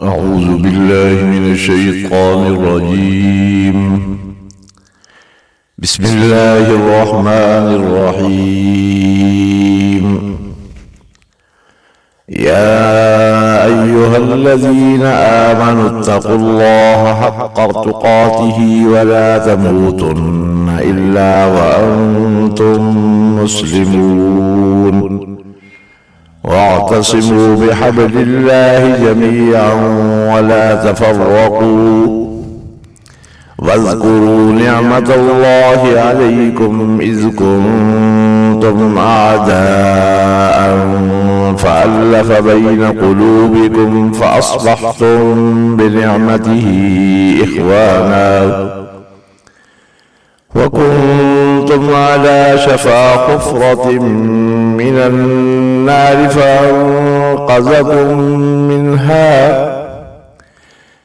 أعوذ بالله من الشيطان الرجيم. بسم الله الرحمن الرحيم. يا أيها الذين آمنوا اتقوا الله حق تقاته ولا تموتن إلا وأنتم مسلمون، واعتصموا بحبل الله جميعا ولا تفرقوا، واذكروا نعمة الله عليكم إذ كنتم أعداء فألف بين قلوبكم فأصبحتم بنعمته إخوانا، وكنتم على شفا حفرة من النار فأنقذكم منها،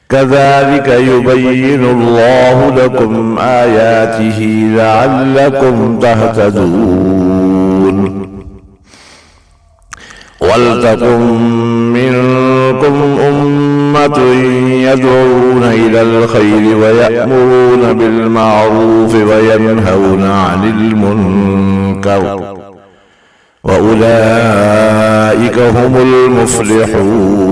كذلك يبين الله لكم آياته لعلكم تهتدون. ولتكن منكم أمة يدعون إلى الخير ويأمرون بالمعروف وينهون عن المنكر، وأولئك هم المفلحون.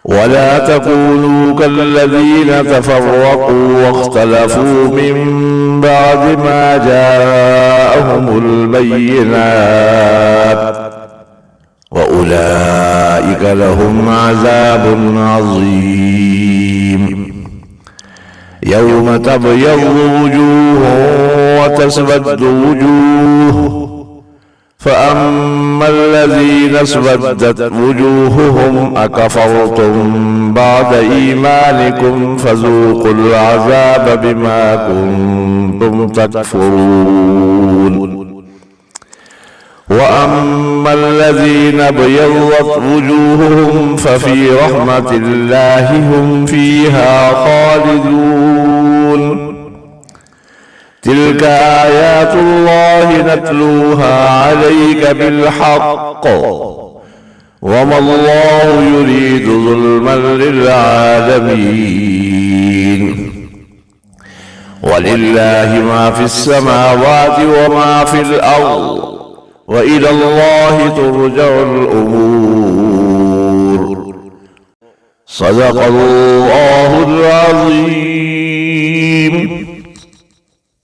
ولا تكونوا كالذين تفرقوا واختلفوا من بعد ما جاءهم البينات، وأولئك لهم عذاب عظيم. يوم تبيض وجوه وتسود وجوه، فأما الذين اسودت وجوههم أكفرتم بعد إيمانكم فذوقوا العذاب بما كنتم تكفرون. وأما الذين ابيضت وجوههم ففي رحمة الله هم فيها خالدون. تلك آيات الله نتلوها عليك بالحق، وما الله يريد ظلما للعالمين. ولله ما في السماوات وما في الأرض، وإلى الله ترجع الأمور. صدق الله العظيم.